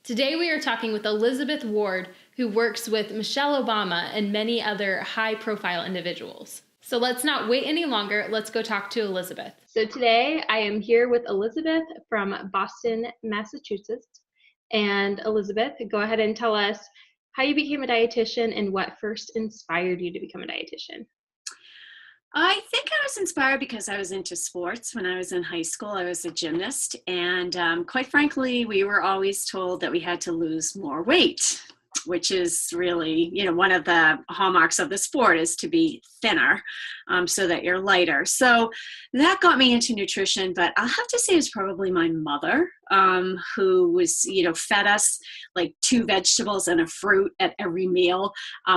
Today we are talking with Elizabeth Ward, who works with Michelle Obama and many other high-profile individuals. So let's not wait any longer. Let's go talk to Elizabeth. So today I am here with Elizabeth from Boston, Massachusetts. And Elizabeth, go ahead and tell us how you became a dietitian and what first inspired you to become a dietitian. I think I was inspired because I was into sports. When I was in high school, I was a gymnast. And quite frankly, we were always told that we had to lose more weight, which is really, one of the hallmarks of the sport is to be thinner so that you're lighter. So that got me into nutrition. But I'll have to say it was probably my mother who was, fed us like 2 vegetables and a fruit at every meal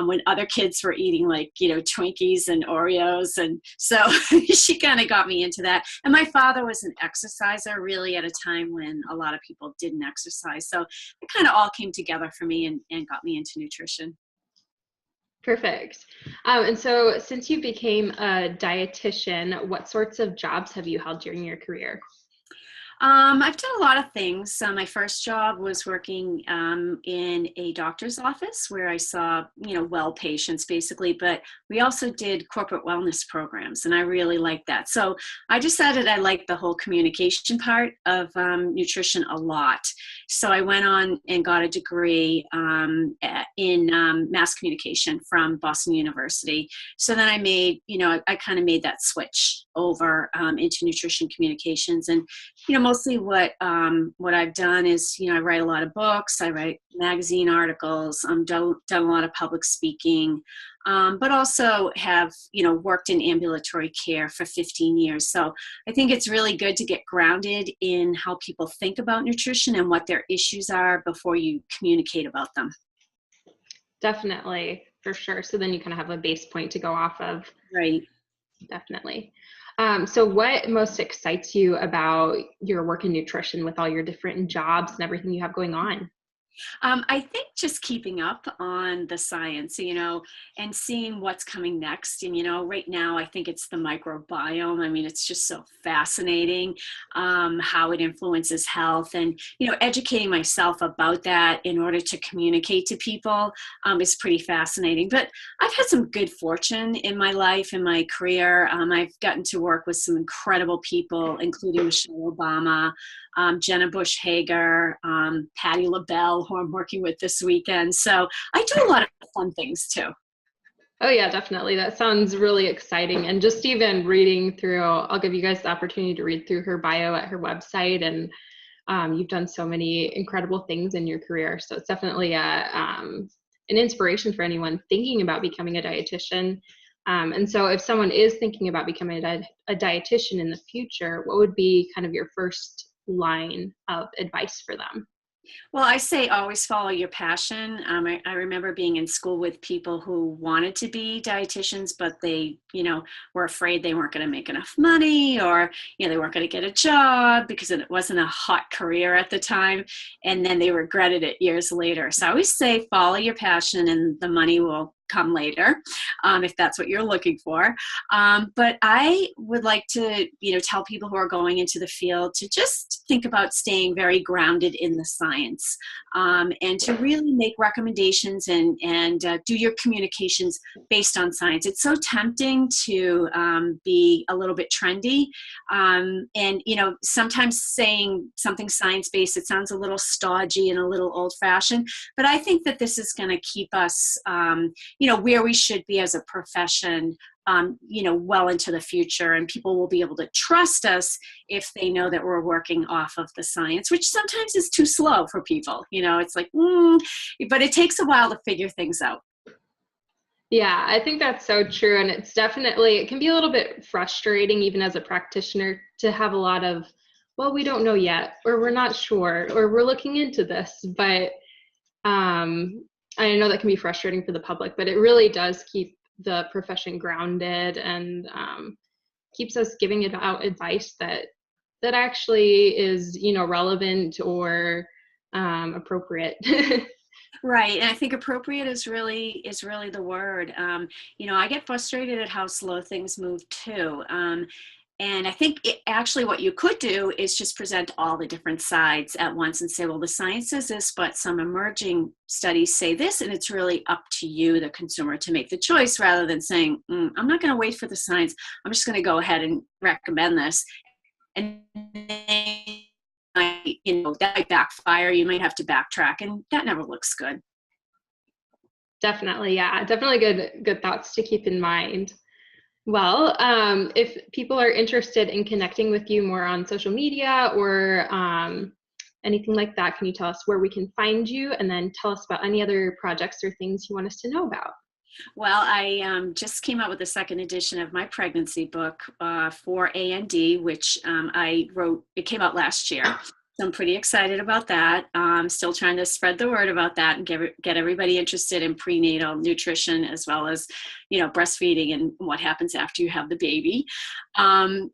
when other kids were eating like, Twinkies and Oreos. And so she kind of got me into that. And my father was an exerciser really at a time when a lot of people didn't exercise. So it kind of all came together for me and got me into nutrition. Perfect. And so since you became a dietitian, what sorts of jobs have you held during your career? I've done a lot of things. My first job was working in a doctor's office where I saw, well patients basically, but we also did corporate wellness programs and I really liked that. So I decided I liked the whole communication part of nutrition a lot. So I went on and got a degree in mass communication from Boston University. So then I made, I kind of made that switch over into nutrition communications. And mostly what I've done is, I write a lot of books, I write magazine articles, done a lot of public speaking, but also have, worked in ambulatory care for 15 years. So I think it's really good to get grounded in how people think about nutrition and what their issues are before you communicate about them. Definitely, for sure. So then you kind of have a base point to go off of. Right. Definitely. So what most excites you about your work in nutrition with all your different jobs and everything you have going on? I think just keeping up on the science, and seeing what's coming next. And, right now, I think it's the microbiome. I mean, it's just so fascinating how it influences health and, educating myself about that in order to communicate to people is pretty fascinating. But I've had some good fortune in my life, in my career. I've gotten to work with some incredible people, including Michelle Obama, Jenna Bush Hager, Patty LaBelle, who I'm working with this weekend. So I do a lot of fun things too. Oh yeah, definitely. That sounds really exciting. And just even reading through, I'll give you guys the opportunity to read through her bio at her website. And you've done so many incredible things in your career. So it's definitely an inspiration for anyone thinking about becoming a dietitian. And so if someone is thinking about becoming a dietitian in the future, what would be kind of your first line of advice for them? Well, I say always follow your passion. I remember being in school with people who wanted to be dietitians, but they, were afraid they weren't going to make enough money or, they weren't going to get a job because it wasn't a hot career at the time. And then they regretted it years later. So I always say follow your passion and the money will come later if that's what you're looking for. But I would like to, tell people who are going into the field to just think about staying very grounded in the science and to really make recommendations and do your communications based on science. It's so tempting to be a little bit trendy. And, sometimes saying something science-based, it sounds a little stodgy and a little old-fashioned, but I think that this is going to keep us where we should be as a profession, well into the future. And people will be able to trust us if they know that we're working off of the science, which sometimes is too slow for people. It's like, but it takes a while to figure things out. Yeah, I think that's so true. And it's definitely, it can be a little bit frustrating, even as a practitioner, to have a lot of, well, we don't know yet, or we're not sure, or we're looking into this. But I know that can be frustrating for the public, but it really does keep the profession grounded and keeps us giving out advice that actually is, relevant or appropriate. Right. And I think appropriate is really the word. I get frustrated at how slow things move too. And I think actually what you could do is just present all the different sides at once and say, well, the science says this, but some emerging studies say this, and it's really up to you, the consumer, to make the choice, rather than saying, I'm not going to wait for the science. I'm just going to go ahead and recommend this. And that might backfire. You might have to backtrack, and that never looks good. Definitely. Yeah, definitely good thoughts to keep in mind. Well, if people are interested in connecting with you more on social media or anything like that, can you tell us where we can find you, and then tell us about any other projects or things you want us to know about? Well, I just came out with the second edition of my pregnancy book for A&D, which I wrote. It came out last year. So I'm pretty excited about that. Still trying to spread the word about that and get everybody interested in prenatal nutrition, as well as, breastfeeding and what happens after you have the baby.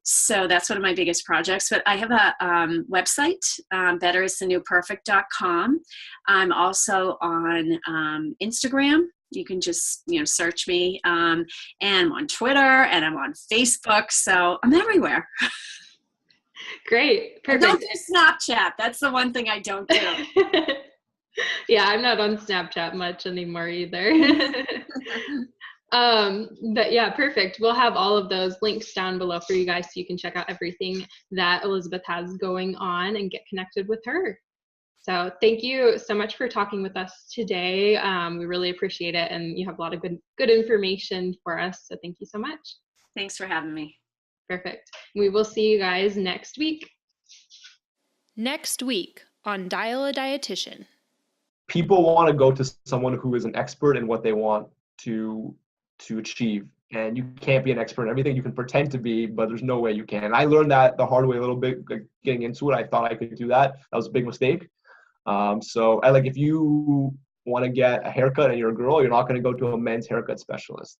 So that's one of my biggest projects. But I have a website, betteristhenewperfect.com. I'm also on Instagram. You can just, search me. And I'm on Twitter, and I'm on Facebook. So I'm everywhere. Great. Perfect. I don't do Snapchat. That's the one thing I don't do. Yeah, I'm not on Snapchat much anymore either. But yeah, perfect. We'll have all of those links down below for you guys so you can check out everything that Elizabeth has going on and get connected with her. So thank you so much for talking with us today. We really appreciate it, and you have a lot of good information for us. So thank you so much. Thanks for having me. Perfect. We will see you guys next week. Next week on Dial a Dietitian. People want to go to someone who is an expert in what they want to achieve. And you can't be an expert in everything. You can pretend to be, but there's no way you can. And I learned that the hard way a little bit, like getting into it. I thought I could do that. That was a big mistake. So if you want to get a haircut and you're a girl, you're not going to go to a men's haircut specialist.